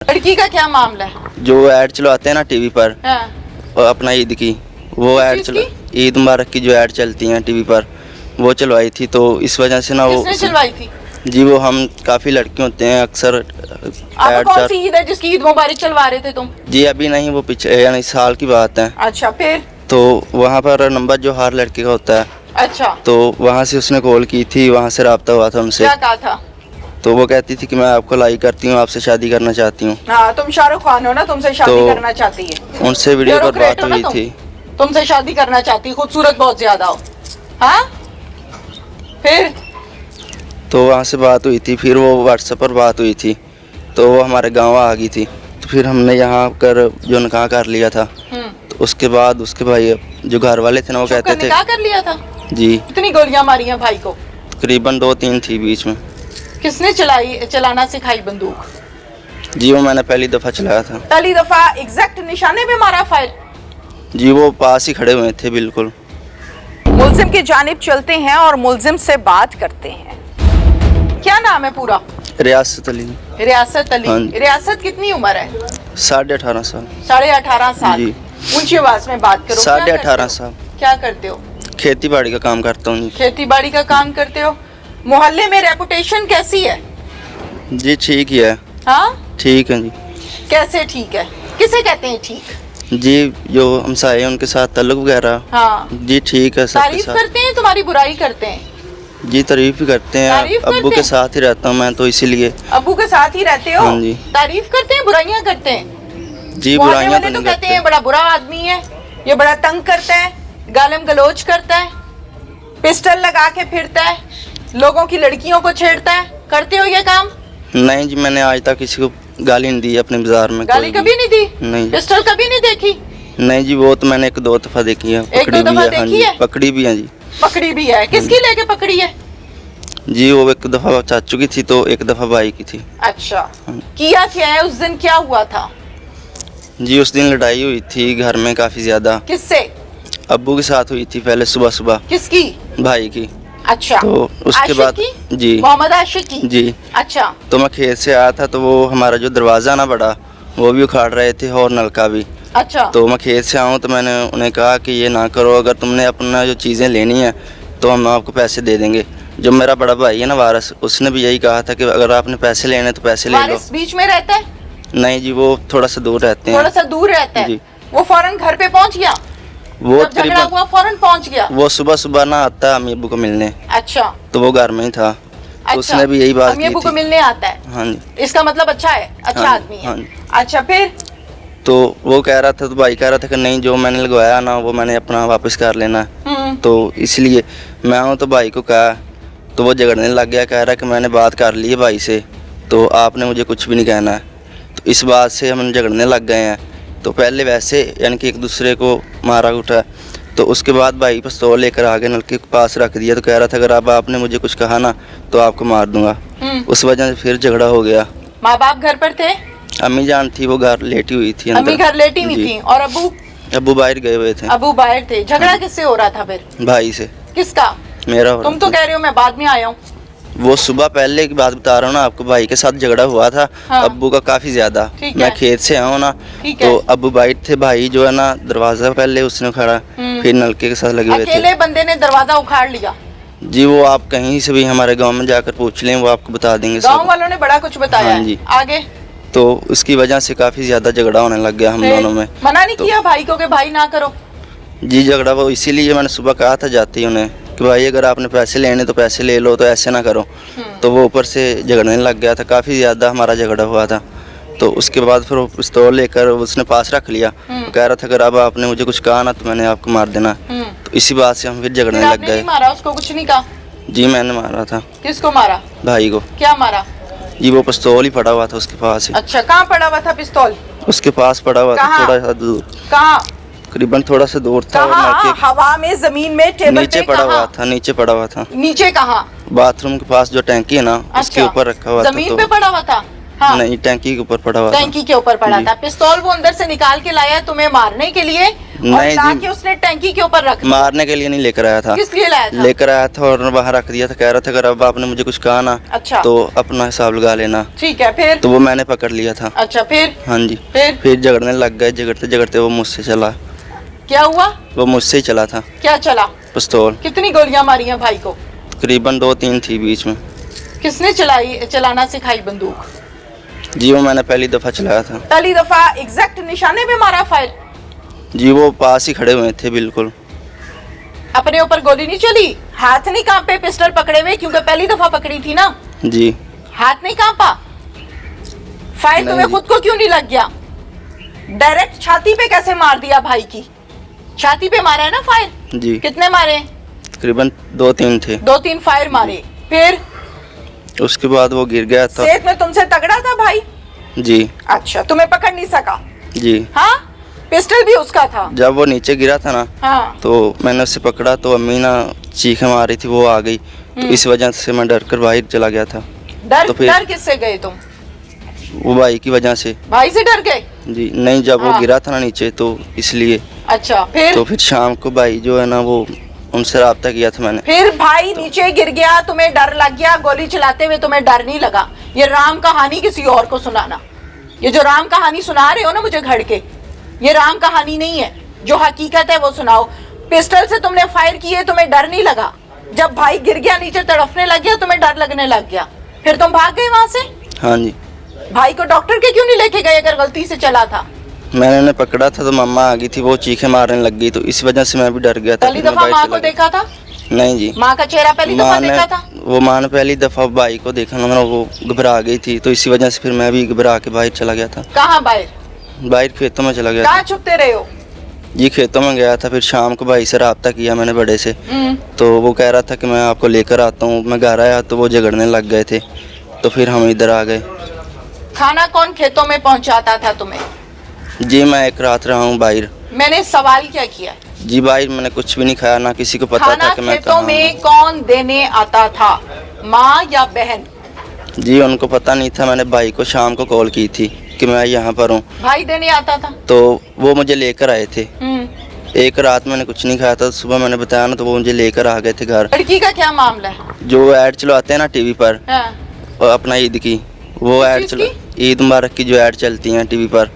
लड़की का क्या मामला है? जो ऐड चलवाते हैं ना टीवी पर, हाँ। अपना ईद की, वो ऐड चला, ईद मुबारक की जो ऐड चलती हैं टीवी पर, वो चलवाई थी। तो इस वजह से ना वो किसने चलवाई थी? जी वो हम काफ़ी लड़के होते हैं अक्सर आपको ऐड कौन सी ईद है जिसकी ईद मुबारक चलवा रहे थे तुम? जी अभी नहीं, वो पीछे यानी साल की बात है। अच्छा, फिर? तो वहाँ पर नंबर जो हर लड़के का होता है, अच्छा, तो वहाँ से उसने कॉल की थी, वहाँ से रब्ता हुआ था उनसे। क्या कहा था? तो वो कहती थी कि मैं आपको लाइक करती हूँ, आपसे शादी करना चाहती हूँ। हाँ, तुम शाहरुख खान हो ना, तुमसे शादी तो करना चाहती है। उनसे वीडियो पर ब्यूरोक्रेट बात हो ना हुई तुम? थी। तुमसे शादी करना चाहती, खूबसूरत बहुत ज्यादा हो। हाँ, फिर? तो वहाँ से बात हुई थी, फिर वो व्हाट्सएप पर बात हुई थी, तो वो हमारे गांव आ गई थी। तो फिर हमने यहाँ कर जो निकाह कर लिया था। तो उसके बाद उसके भाई जो घर वाले थे ना, वो कहते थे निकाह कर लिया था? जी। कितनी गोलियां मारी हैं भाई को? तकरीबन 2-3 थी बीच में। किसने चलाना सिखाई बंदूक? जी वो मैंने पहली दफ़ा चलाया था। पहली दफा एग्जैक्ट निशाने पे मारा फायर? जी वो पास ही खड़े हुए थे बिल्कुल। मुल्जिम की जानिब चलते हैं और मुल्जिम से बात करते हैं। क्या नाम है पूरा? रियासत अली। रियासत अली। हाँ। रियासत कितनी उम्र है? 18.5 साल। 18.5 साल। जी। ऊंची आवाज में बात करो। 18.5 साल। क्या करते हो? खेती बाड़ी का काम करता हूँ जी। खेती बाड़ी का काम करते हो। मोहल्ले में रेपुटेशन कैसी है? जी ठीक ही है। हाँ, ठीक है जी। कैसे ठीक है? किसे कहते हैं ठीक? जी जो हमसाए हैं उनके साथ ताल्लुक वगैरह। हाँ। जी ठीक है, सबके तारीफ साथ। करते हैं तुम्हारी बुराई करते हैं? जी तारीफ ही करते हैं। तारीफ अब्बू करते के हैं? साथ ही रहता हूँ मैं, तो इसीलिए। अब्बू के साथ ही रहते हो? हाँ जी। तारीफ करते हैं बुराइयां करते हैं? जी मोहल्ले बुराइयां वाले तो तो नहीं कहते हैं करते। बड़ा बुरा आदमी है, ये बड़ा तंग करता है, गालम गलोच करता है, पिस्टल लगा के फिरता है, लोगों की लड़कियों को छेड़ता है। करते हो ये काम? नहीं जी मैंने आज तक किसी को गाली नहीं दी अपने बाजार में। गाली कोई कभी नहीं दी? नहीं। पिस्टल कभी नहीं देखी? नहीं जी वो तो मैंने 1-2 दफा देखी है। एक दो पकड़ी भी दफा है। हाँ देखी जी है? पकड़ी भी है जी। पकड़ी भी है? किसकी लेके पकड़ी है? जी वो 1 दफा चाचू की थी, तो 1 दफा भाई की थी। अच्छा, किया क्या है उस दिन? क्या हुआ था? जी उस दिन लड़ाई हुई थी घर में काफी ज्यादा। किससे? अब्बू के साथ हुई थी पहले सुबह सुबह। किसकी? भाई की। अच्छा, तो उसके आशिक बाद की? जी मोहम्मद आशिक की? जी। अच्छा। तो मैं खेत से आया था, तो वो हमारा जो दरवाज़ा ना बड़ा, वो भी उखाड़ रहे थे और नलका भी। अच्छा। तो मैं खेत से आऊँ तो मैंने उन्हें कहा कि ये ना करो, अगर तुमने अपना जो चीज़ें लेनी है तो हम आपको पैसे दे देंगे। जो मेरा बड़ा भाई है ना वारिस, उसने भी यही कहा था कि अगर आपने पैसे लेने तो पैसे ले लो। वारिस बीच में रहता है? नहीं जी वो थोड़ा सा दूर रहते हैं। थोड़ा सा दूर रहता है? जी। वो फौरन घर पे पहुंच गया? वो जब झगड़ा तकरीबन हुआ फौरन पहुंच गया? वो सुबह सुबह ना आता अम्मी अब्बू को मिलने, अच्छा। तो वो घर में ही था। अच्छा, तो उसने भी यही बात अम्मी की अब्बू को थी। मिलने आता है? हाँ जी। इसका मतलब अच्छा है, अच्छा हाँ, आदमी है। हाँ। अच्छा, फिर? तो वो कह रहा था, तो भाई कह रहा था कि नहीं जो मैंने लगवाया ना वो मैंने अपना वापस कर लेना है। तो इसलिए मैं हूँ, तो भाई को कहा, तो वो झगड़ने लग गया, कह रहा कि मैंने बात कर ली है भाई से, तो आपने मुझे कुछ भी नहीं कहना है। तो इस बात से हम झगड़ने लग गए हैं। तो पहले वैसे यानी कि एक दूसरे को मारा उठा, तो उसके बाद भाई पिस्तौल लेकर आगे नलके के पास रख दिया। तो कह रहा था अगर अब आपने मुझे कुछ कहा ना तो आपको मार दूंगा। उस वजह से फिर झगड़ा हो गया। माँ बाप घर पर थे? अम्मी जान थी, वो घर लेटी हुई थी अंदर। अम्मी घर लेटी हुई जी। थी, और अबू? अब्बू बाहर गए हुए थे। अबू बाहर थे। झगड़ा किससे हो रहा था फिर? भाई से। किसका? मेरा हो तुम रहा तो था। कह रहे हो मैं बाद में आया हूँ। वो सुबह पहले की बात बता रहा हूँ ना आपको, भाई के साथ झगड़ा हुआ था। हाँ। अब्बू का काफी ज्यादा। ठीक मैं है। खेत से आऊँ ना, ठीक तो है। अब्बू बाहर थे, भाई जो है ना दरवाजा पहले उसने खड़ा, फिर नलके के साथ लगे हुए थे। अकेले बंदे ने दरवाजा उखाड़ लिया? जी वो आप कहीं से भी हमारे गांव में जाकर पूछ लें, वो आपको बता देंगे गांव सब। वालों ने बड़ा कुछ बताया हाँ है। जी। आगे? तो उसकी वजह से काफी ज्यादा झगड़ा होने लग गया हम फिर? दोनों में। मना नहीं किया भाई को कि भाई ना करो? जी झगड़ा वो इसीलिए मैंने सुबह कहा था जाते ही उन्हें कि भाई अगर आपने पैसे लेने तो पैसे ले लो, तो ऐसे ना करो। तो वो ऊपर से झगड़ने लग गया था, काफ़ी ज़्यादा हमारा झगड़ा हुआ था। तो उसके बाद फिर वो पिस्तौल लेकर उसने पास रख लिया। तो कह रहा था अगर अब आपने मुझे कुछ कहा ना तो मैंने आपको मार देना। तो इसी बात से हम फिर झगड़ने फिर लग आपने गए। नहीं मारा उसको? कुछ नहीं कहा? जी मैंने मारा था। किसको मारा? भाई को। क्या मारा? जी वो पिस्तौल ही पड़ा हुआ था उसके पास ही। अच्छा, कहाँ पड़ा हुआ था पिस्तौल? उसके पास पड़ा हुआ था, कहाँ? थोड़ा सा दूर, कहाँ? करीबन थोड़ा सा दूर था। और कहाँ? नाके हवा में, जमीन में, टेबल नीचे पे? पड़ा हुआ कहाँ? था, नीचे पड़ा हुआ था। नीचे कहाँ? बाथरूम के पास जो टैंकी है ना, उसके अच्छा, ऊपर रखा हुआ था। जमीन तो पे पड़ा हुआ था? हाँ। नहीं टैंकी के ऊपर पड़ा हुआ था। टैंकी के ऊपर पड़ा जी। था। पिस्तौल वो अंदर से निकाल के लाया तुम्हें मारने के लिए, और नहीं ला जी। के उसने टैंकी के ऊपर रख दिया। मारने के लिए नहीं लेकर आया था, किस लिए लाया था? लेकर आया था और वहाँ रख दिया था। कह रहा था अगर अब आपने मुझे कुछ कहा ना अच्छा। तो अपना हिसाब लगा लेना। ठीक है, फिर? तो वो मैंने पकड़ लिया था। अच्छा, फिर? हाँ जी। फिर झगड़ने लग गए, झगड़ते झगड़ते वो मुझसे चला। क्या हुआ? वो मुझसे ही चला था क्या चला? पिस्तौल। कितनी गोलियां मारी हैं भाई को? तकरीबन 2-3 थी बीच में। किसने चलाना सिखाई बंदूक? जी वो मैंने पहली दफ़ा चलाया था। पहली दफा एग्जैक्ट निशाने पे मारा फायर? जी वो पास ही खड़े हुए थे बिल्कुल। अपने ऊपर गोली नहीं चली? हाथ नहीं कांपे पिस्टल पकड़े हुए? क्योंकि पहली दफा पकड़ी थी ना। जी हाथ नहीं कांपा? फायर नहीं तुम्हें जी। खुद को क्यों नहीं लग गया? डायरेक्ट छाती पे कैसे मार दिया भाई की? छाती पे मारा है ना फायर? जी कितने मारे? तकरीबन 2-3 थे। 2-3 फायर मारे। फिर उसके बाद वो गिर गया था। सेहत में तुमसे तगड़ा था भाई? जी अच्छा, तुम्हें पकड़ नहीं सका? जी। हाँ, पिस्टल भी उसका था? जब वो नीचे गिरा था ना हाँ। तो मैंने उसे पकड़ा तो अम्मी ना चीखें मार रही थी, वो आ गई तो इस वजह से मैं डर कर बाहर चला गया था। डर तो डर किससे गए तुम? वो भाई की वजह से। भाई से डर गए? जी नहीं, जब वो हाँ। गिरा था ना नीचे तो इसलिए। अच्छा, फिर? तो फिर शाम को भाई जो है ना वो उनसे रब्ता किया था मैंने। फिर भाई नीचे गिर गया, तुम्हें डर लग गया, गोली चलाते हुए तुम्हें डर नहीं लगा? ये राम कहानी किसी और को सुनाना। ये जो राम कहानी सुना रहे हो ना मुझे घड़ के, ये राम कहानी नहीं है, जो हकीकत है वो सुनाओ। पिस्टल से तुमने फायर किए, तुम्हें डर नहीं लगा? जब भाई गिर गया नीचे तड़फने लग गया, तुम्हें डर लगने लग गया, फिर तुम भाग गए वहां से? हाँ जी। भाई को डॉक्टर के क्यों नहीं लेके गए अगर गलती से चला था? मैंने उन्हें पकड़ा था तो मम्मा आ गई थी, वो चीखें मारने लग गई तो इस वजह से मैं भी डर गया था। पहली फिर मैं दफा बाहर माँ चला को गया। देखा था? नहीं जी। माँ का चेहरा पहली दफा देखा था? वो माँ ने पहली दफा भाई को देखा ना, वो घबरा गई थी तो इसी वजह से फिर मैं भी घबरा के बाहर चला गया था। कहाँ बाहर? बाहर खेतों में चला गया कहाँ था। छुपते रहे हो? जी खेतों में गया था। फिर शाम को भाई से रब्ता किया मैंने बड़े से, तो वो कह रहा था कि मैं आपको लेकर आता हूँ। मैं घर आया तो वो झगड़ने लग गए थे तो फिर हम इधर आ गए। खाना कौन खेतों में पहुंचाता था तुम्हें? जी मैं एक रात रहा हूँ बाहर। मैंने सवाल क्या किया? जी बाहर मैंने कुछ भी नहीं खाया, ना किसी को पता खाना था कि मैं खेतों कहाँ में हूँ। कौन देने आता था, माँ या बहन? जी उनको पता नहीं था। मैंने भाई को शाम को कॉल की थी कि मैं यहाँ पर हूँ, भाई देने आता था? तो वो मुझे लेकर आए थे। हम्म। एक रात मैंने कुछ नहीं खाया था, सुबह मैंने बताया ना तो वो मुझे लेकर आ गए थे घर। लड़की का क्या मामला है? जो ऐड चलवाते हैं ना टीवी पर, हाँ। और अपना ईद की वो ऐड चीज़ चला, ईद मुबारक की जो ऐड चलती हैं टीवी पर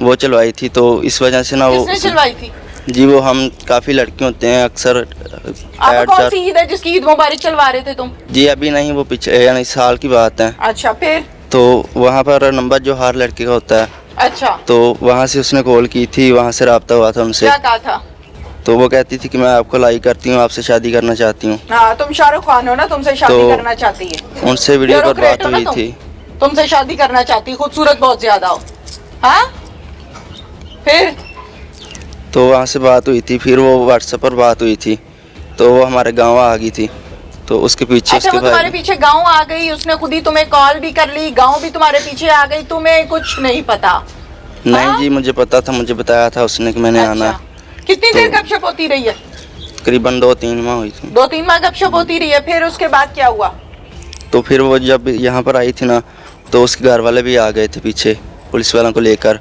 वो चलवाई थी तो इस वजह से ना वो। किसने चलवाई थी? जी वो हम काफ़ी लड़के होते हैं अक्सर अब ऐड कौन सी ईद है जिसकी ईद मुबारक चलवा रहे थे तुम? जी अभी नहीं, वो पीछे यानी साल की बात है। अच्छा, फिर? तो वहाँ पर नंबर जो हर लड़के का होता है, अच्छा, तो वहाँ से उसने कॉल की थी, वहाँ से रब्ता हुआ था उनसे। क्या कहा था? तो वो कहती थी कि मैं आपको लाइक करती हूँ, आपसे शादी करना चाहती हूँ। हाँ, तुम शाहरुख खान हो ना, तुमसे शादी तो करना चाहती है। उनसे वीडियो पर ब्यूरोक्रेट बात हो ना हुई तुम? थी। तुमसे शादी करना चाहती, खूबसूरत बहुत ज्यादा हो। हाँ, फिर? तो वहाँ से बात हुई थी, फिर वो व्हाट्सएप पर बात हुई थी तो वो हमारे गांव आ गई थी तो उसके पीछे अच्छा, वो उसके तुम्हारे भाई। पीछे गांव आ गई, उसने खुद ही तुम्हें कॉल भी कर ली, गांव भी तुम्हारे पीछे आ गई, तुम्हें कुछ नहीं पता? नहीं हाँ? जी मुझे पता था, मुझे बताया था उसने कि मैंने आना है। अच्छा, कितनी तो- देर गपशप होती रही है? तकरीबन 2-3 माह हुई थी। 2-3 माह गपशप होती रही है, फिर उसके बाद क्या हुआ? तो फिर वो जब यहाँ पर आई थी ना तो उसके घर वाले भी आ गए थे पीछे पुलिस वालों को लेकर,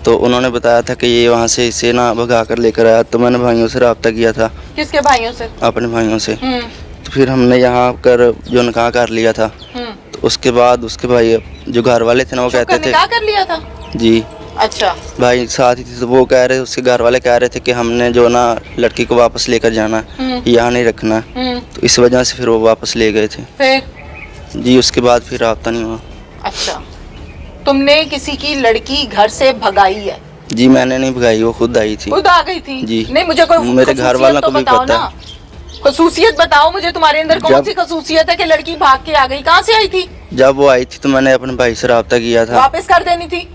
तो उन्होंने बताया था कि ये वहाँ से इसे ना भगा कर लेकर आया। तो मैंने भाइयों से रब्ता किया था, किसके भाइयों से? अपने भाइयों से। हम्म। तो फिर हमने यहाँ कर जो निकाह कर लिया था। तो उसके बाद उसके भाई जो घर वाले थे ना वो कहते थे। निकाह कर लिया था? जी अच्छा। भाई साथ ही थे तो वो कह रहे, उसके घर वाले कह रहे थे कि हमने जो ना लड़की को वापस लेकर जाना है, यहाँ नहीं रखना है। तो इस वजह से फिर वो वापस ले गए थे। फिर? जी उसके बाद फिर रब्ता नहीं हुआ। अच्छा, तुमने किसी की लड़की घर से भगाई है? जी मैंने नहीं भगाई, वो खुद आई थी। खुद आ गई थी? जी। नहीं, मुझे कोई मेरे घर खसूसियत वालों तो को भी बताओ पता ना। खसूसियत बताओ मुझे, तुम्हारे अंदर कौन जब- सी खसूसियत है कि लड़की भाग के आ गई? कहाँ से आई थी? जब वो आई थी तो मैंने अपने भाई से रब्ता किया था। वापस कर देनी थी।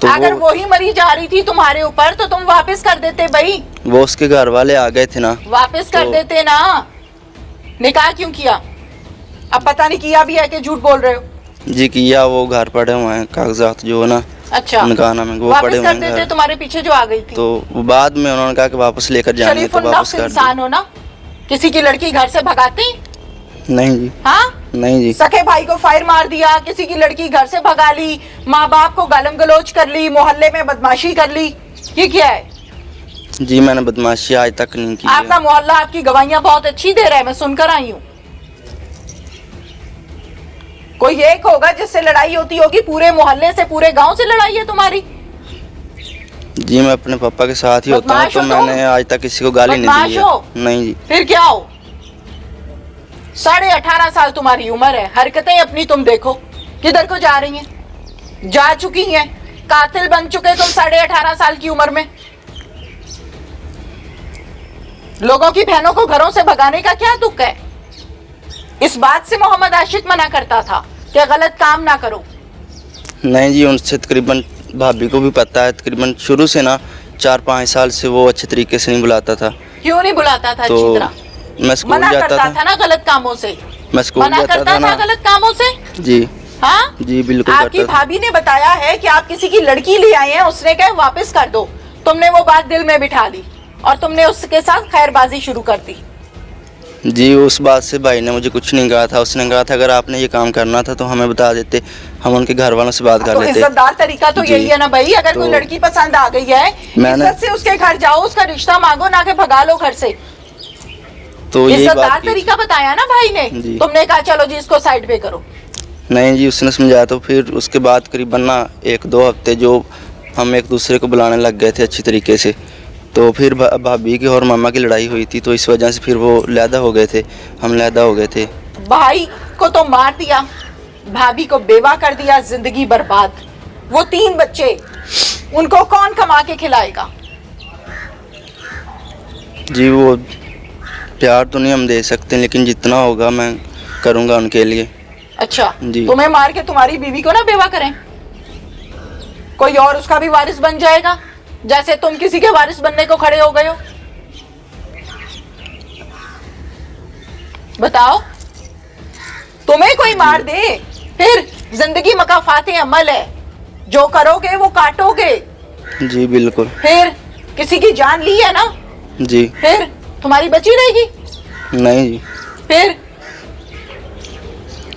तो अगर वही मरी जा रही थी तुम्हारे ऊपर तो तुम वापस कर देते भाई। वो उसके घर वाले आ गए थे ना। वापस कर तो- देते ना। निकाह क्यों किया? अब पता नहीं किया भी है कि झूठ बोल रहे हो? जी किया, वो घर पड़े हुए हैं कागजात जो है ना अच्छा, निकाह नामे के, वो वापस पड़े हुए कर हैं देते घर। तुम्हारे पीछे जो आ गई थी। तो वो बाद में उन्होंने कहा कि वापस लेकर जाएंगे तो शरीफुल वापस नफ्स कर इंसान हो ना, किसी की लड़की घर से भगाते? दी। नहीं जी, हाँ, नहीं जी। सके भाई को फायर मार दिया, किसी की लड़की घर से भगा ली, माँ बाप को गालम गलोच कर ली, मोहल्ले में बदमाशी कर ली, ये क्या है? जी मैंने बदमाशी आज तक नहीं की आपका है। मोहल्ला आपकी गवाहियां बहुत अच्छी दे रहा है, मैं सुनकर आई हूँ। कोई एक होगा जिससे लड़ाई होती होगी, पूरे मोहल्ले से, पूरे गांव से लड़ाई है तुम्हारी? जी मैं अपने पापा के साथ ही होता हूँ, बदमाश तो हो तुम? मैंने आज तक किसी को गाली नहीं बदमाश दी है। हो? नहीं जी। फिर क्या हो? 18.5 साल तुम्हारी उम्र है, हरकतें अपनी तुम देखो किधर को जा रही हैं, जा चुकी हैं, कातिल बन चुके तुम 18.5 साल की उम्र में। लोगों की बहनों को घरों से भगाने का क्या तुक है? इस बात से मोहम्मद आशिक मना करता था कि गलत काम ना करो। नहीं जी, उनसे तकरीबन भाभी को भी पता है, तकरीबन शुरू से ना 4-5 साल से वो अच्छे तरीके से नहीं बुलाता था। क्यों नहीं बुलाता था तो अच्छी तरह? मैं स्कूल मना जाता करता था, था ना गलत कामों से, मैं स्कूल मना जाता करता था था ना। गलत कामों से। जी हाँ, जी बिल्कुल आपकी करता था। भाभी ने बताया है कि आप किसी की लड़की ले आए हैं, उसने कहा वापस कर दो, तुमने वो बात दिल में बिठा ली और तुमने उसके साथ खैरबाजी शुरू कर दी। जी उस बात से भाई ने मुझे कुछ नहीं कहा था, उसने कहा था अगर आपने ये काम करना था तो हमें बता देते, हम उनके घर वालों से बात कर तो लेते। इज्जतदार तरीका तो जी। यही है ना भाई, अगर कोई तो लड़की पसंद आ गई है, मैंने- इज्जत से उसके घर जाओ, उसका रिश्ता मांगो, ना कि भगा लो घर से। तो यही इज्जतदार बात की। तरीका बताया ना भाई ने, जी। तुमने कहा चलो जी इसको साइड पे करो। नहीं जी, उसने समझाया, तो फिर उसके बाद करीबन ना 1-2 हफ्ते जो हम एक दूसरे को बुलाने लग गए थे अच्छी तरीके से, तो फिर भाभी की और मामा की लड़ाई हुई थी, तो इस वजह से फिर वो लहदा हो गए थे, हम लहदा हो गए थे। भाई को तो मार दिया, भाभी को बेवा कर दिया, जिंदगी बर्बाद। वो 3 बच्चे, उनको कौन कमा के खिलाएगा? जी वो प्यार तो नहीं हम दे सकते, लेकिन जितना होगा मैं करूँगा उनके लिए। अच्छा, जी। तुम्हें मार के तुम्हारी बीवी को ना बेवा करें, कोई और उसका भी वारिस बन जाएगा, जैसे तुम किसी के वारिस बनने को खड़े हो गए हो। बताओ, तुम्हें कोई मार दे, फिर जिंदगी मकाफाते अमल है, जो करोगे वो काटोगे। जी बिल्कुल। फिर किसी की जान ली है ना, जी फिर तुम्हारी बची रहेगी। नहीं जी। फिर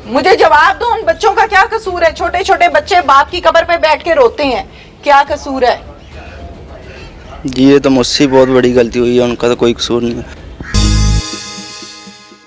मुझे जवाब दो, उन बच्चों का क्या कसूर है? छोटे छोटे बच्चे बाप की कब्र पे बैठ के रोते हैं, क्या कसूर है? जी ये तो मुझसे बहुत बड़ी गलती हुई है, उनका तो कोई कसूर नहीं है।